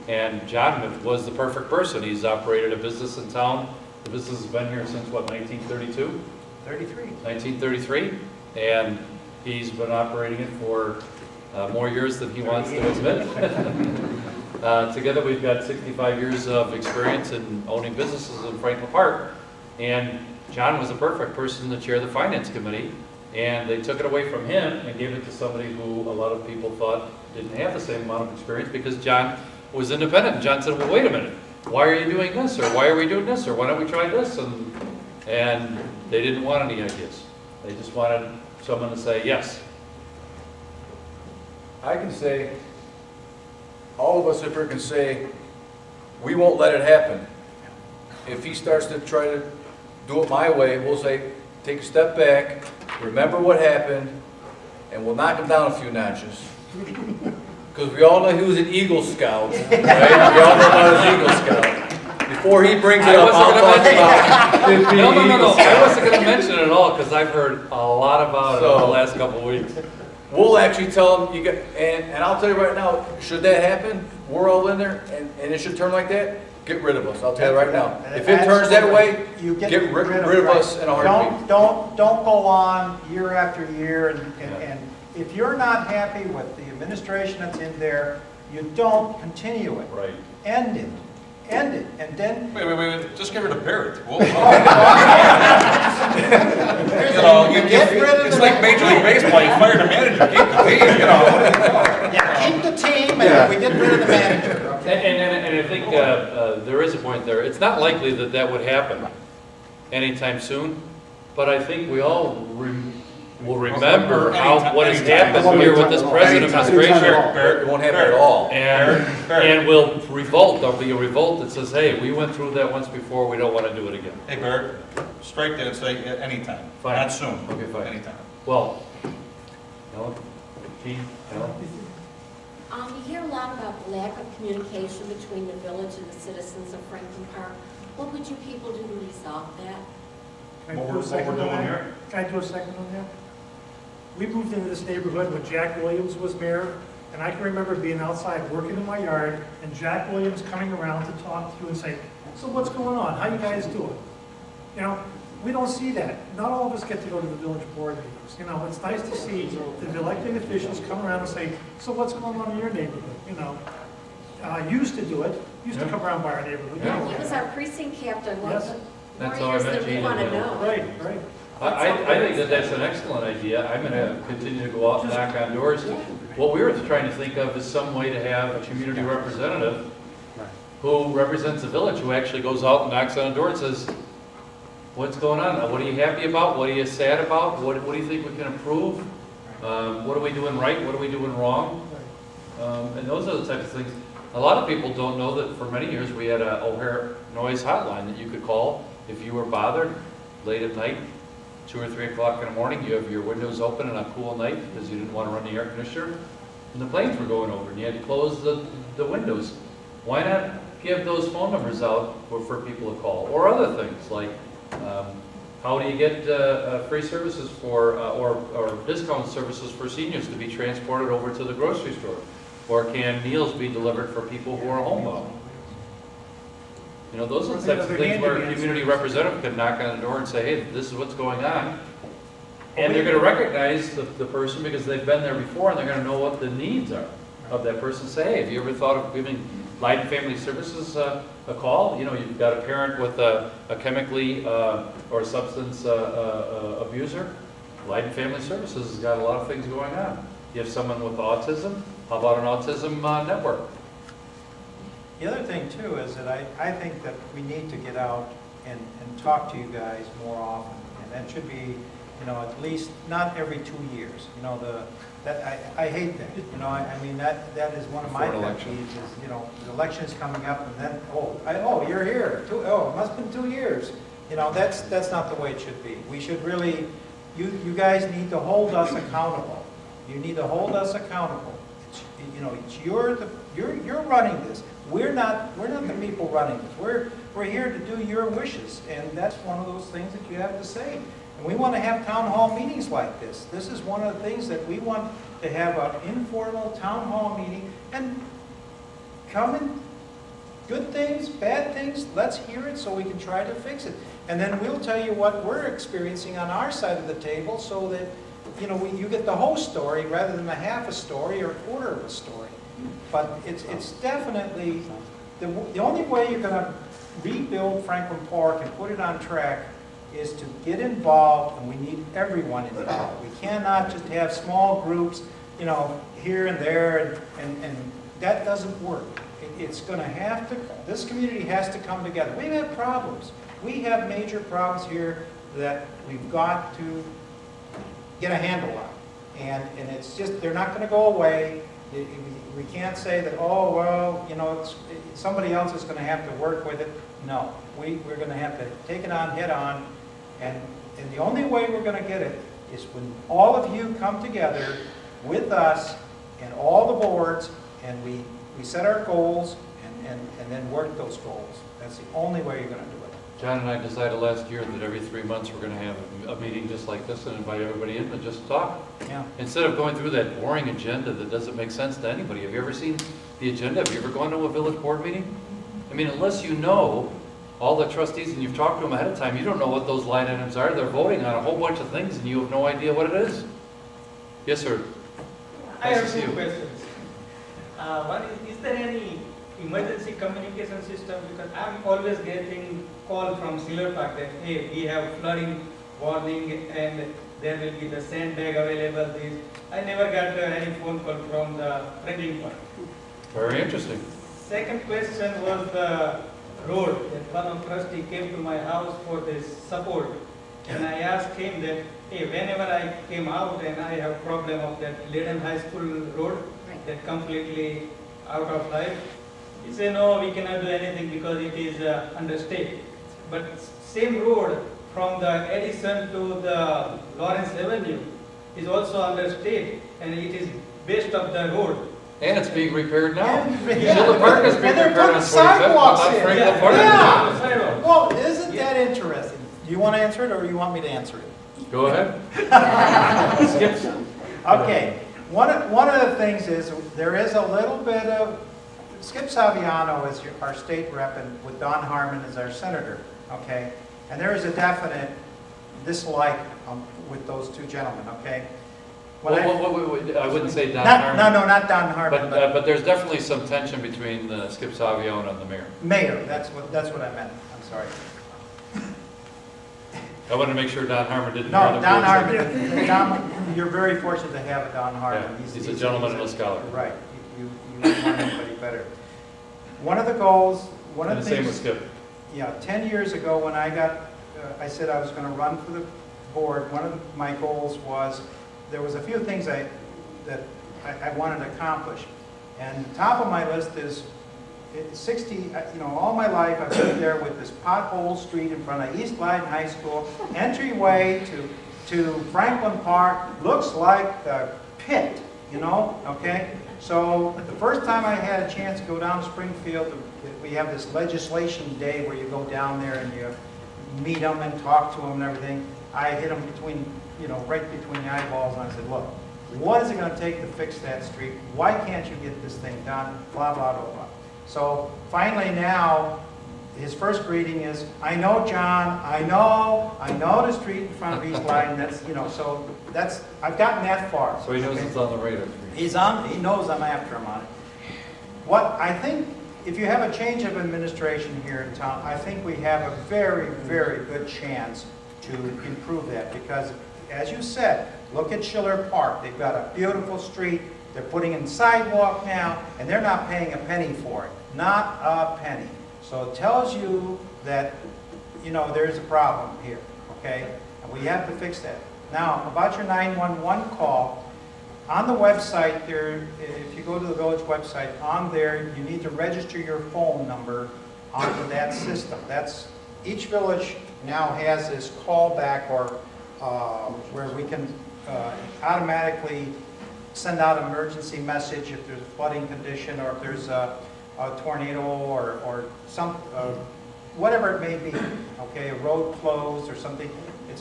And John was the perfect person. He's operated a business in town. The business has been here since, what, 1932? 33. 1933, and he's been operating it for more years than he wants to admit. Together, we've got 65 years of experience in owning businesses in Franklin Park, and John was the perfect person to chair the finance committee, and they took it away from him and gave it to somebody who a lot of people thought didn't have the same amount of experience because John was independent. And John said, well, wait a minute, why are you doing this, or why are we doing this, or why don't we try this? And they didn't want any ideas. They just wanted someone to say yes. I can say, all of us up here can say, we won't let it happen. If he starts to try to do it my way, we'll say, take a step back, remember what happened, and we'll knock him down a few notches. Because we all know he was an Eagle Scout, right? We all know about his Eagle Scout. Before he brings it up, I'll talk about 50 No. Eagle I Scouts. wasn't going to mention it at all because I've heard a lot about it in the last couple of weeks. We'll actually tell them, and I'll tell you right now, should that happen, we're all in there, and it should turn like that, get rid of us, I'll tell you right now. If it turns that way, You get rid of us in a heartbeat. Don't go on year after year, and if you're not happy with the administration that's in there, you don't continue it. Right. End it, and then. Wait, just get rid of Barrett. Whoa. Get rid of It's the- like Major League Baseball, you fire the manager, keep the team, Yeah, keep the team, and we get rid of the manager. Okay? And I think there is a point there. It's not likely that that would happen anytime soon, but I think we all will remember what has happened here with this present administration. It won't happen at all. And we'll revolt. There'll be a revolt that says, hey, we went through that once before, we don't want to do it again. Hey, Barrett, strike that and say anytime, Fine. not soon. Okay, fine. Anytime. Well, Ellen, Gene, Ellen? You hear a lot about the lack of communication between the village and the citizens of Franklin Park. What would you people do to resolve that? Can I What do we're a second doing on that? here? Can I do a second on that? We moved into this neighborhood when Jack Williams was mayor, and I can remember being outside working in my yard, and Jack Williams coming around to talk to you and say, so what's going on? How you guys doing? You know, we don't see that. Not all of us get to go to the village board meetings. You know, it's nice to see the elected officials come around and say, so what's going on in your neighborhood? You know, used to do it, used to come around by our neighborhood. You know, He was our precinct captain. What Yes. the That's more how I years met that we Gene want to and Bill. know? Right. I think that that's an excellent idea. I'm going to continue to go out and knock on doors. What we were trying to think of is some way to have a community representative who represents the village, who actually goes out and knocks on a door and says, what's going on? What are you happy about? What are you sad about? What do you think we can improve? What are we doing right? What are we doing wrong? And those are the types of things. A lot of people don't know that for many years we had a O'Hare noise hotline that you could call if you were bothered late at night, 2 or 3 o'clock in the morning. You have your windows open on a cool night because you didn't want to run the air conditioner, and the planes were going over, and you had to close the windows. Why not give those phone numbers out for people to call, or other things like how do you get free services for or discount services for seniors to be transported over to the grocery store, or can meals be delivered for people who are homebound? You know, those are the types of things where a community representative can knock on the door and say, hey, this is what's going on. And they're going to recognize the person because they've been there before, and they're going to know what the needs are of that person. Say, hey, have you ever thought of giving Light Family Services a call? You know, you've got a parent with a chemically or substance abuser. Light Family Services has got a lot of things going on. You have someone with autism. How about an autism network? The other thing too is that I think that we need to get out and talk to you guys more often. And that should be, you know, at least not every 2 years. You know, I hate that. You know, I mean, that is one of my Before an pet election. peeves is, you know, the election's coming up and then, oh, you're here. It must have been 2 years. You know, that's not the way it should be. We should really, you guys need to hold us accountable. You need to hold us accountable. You know, you're running this. We're not the people running this. We're here to do your wishes, and that's one of those things that you have to say. And we want to have town hall meetings like this. This is one of the things that we want to have an informal town hall meeting and come and Good things, bad things, let's hear it so we can try to fix it. And then we'll tell you what we're experiencing on our side of the table so that, you know, you get the whole story rather than a half a story or a quarter of a story. But it's definitely, the only way you're going to rebuild Franklin Park and put it on track is to get involved, and we need everyone involved. We cannot just have small groups, you know, here and there, and that doesn't work. It's going to have to, this community has to come together. We've had problems. We have major problems here that we've got to get a handle on. And it's just, they're not going to go away. We can't say that, oh, well, you know, somebody else is going to have to work with it. No, we're going to have to take it on head on. And the only way we're going to get it is when all of you come together with us and all the boards, and we set our goals and then work those goals. That's the only way you're going to do it. John and I decided last year that every 3 months we're going to have a meeting just like this and invite everybody in and just talk. Yeah. Instead of going through that boring agenda that doesn't make sense to anybody. Have you ever seen the agenda? Have you ever gone to a village board meeting? I mean, unless you know all the trustees and you've talked to them ahead of time, you don't know what those line items are. They're voting on a whole bunch of things and you have no idea what it is. Yes, sir. I Nice have to see two you. questions. One is there any emergency communication system? Because I'm always getting call from Schiller Park that, hey, we have flooding warning and there will be the sandbag available. This I never got any phone call from the Franklin Park. Very interesting. Second question was the road. That one of trustee came to my house for this support. And I asked him that, hey, whenever I came out and I have problem of that Leyden High School road, Right. that completely out of life. He said, no, we cannot do anything because it is under state. But same road from the Edison to the Lawrence Avenue is also under state, and it is best of the road. And it's being repaired now. Yeah. Schiller Park is being And they're repaired on putting 45th, but sidewalks not in. Franklin Yeah. Park. Yeah. Sidewalk. Well, isn't that interesting? Do you want to answer it or you want me to answer it? Go ahead. Skip. Okay, one of the things is, there is a little bit of, Skip Saviano is our state rep, and with Don Harmon as our senator, okay? And there is a definite dislike with those two gentlemen, okay? When I- I wouldn't say Don Not, Harmon. no, not Don Harmon, but But there's definitely some tension between Skip Saviano and the mayor. mayor, that's what I meant, I'm sorry. I wanted to make sure Don Harmon didn't. No, hear the Don words. Harmon, you're very fortunate to have a Don Harmon. Yeah, he's a gentleman and a scholar. Right, you wouldn't want anybody better. One of the goals, one of And the the same with things, Skip. yeah, 10 years ago when I got, I said I was going to run for the board, one of my goals was, there was a few things that I wanted to accomplish. And top of my list is 60, you know, all my life I've been there with this pothole street in front of East Lyden High School, entryway to Franklin Park, looks like the pit, you know, okay? So the first time I had a chance to go down to Springfield, we have this legislation day where you go down there and you meet them and talk to them and everything. I hit them between, you know, right between the eyeballs, and I said, look, what is it going to take to fix that street? Why can't you get this thing done? Blah, blah, blah, blah. So finally now, his first greeting is, I know, John, I know the street in front of East Lyden, that's, you know, so that's, I've gotten that far. So he knows Okay? it's on the radar. He knows I'm after him on it. What I think, if you have a change of administration here in town, I think we have a very, very good chance to improve that, because as you said, look at Schiller Park. They've got a beautiful street. They're putting in sidewalk now, and they're not paying a penny for it. Not a penny. So it tells you that, you know, there's a problem here, okay? And we have to fix that. Now, about your 911 call, on the website there, if you go to the village website, on there, you need to register your phone number onto that system. That's, each village now has this callback, or where we can automatically send out an emergency message if there's a flooding condition, or if there's a tornado, or some, whatever it may be, okay, a road closed or something. It's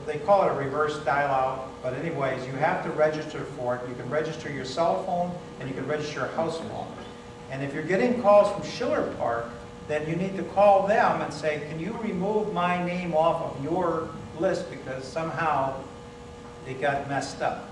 they call it a reverse dial-out, but anyways, you have to register for it. You can register your cell phone, and you can register your house phone. And if you're getting calls from Schiller Park, then you need to call them and say, can you remove my name off of your list because somehow it got messed up.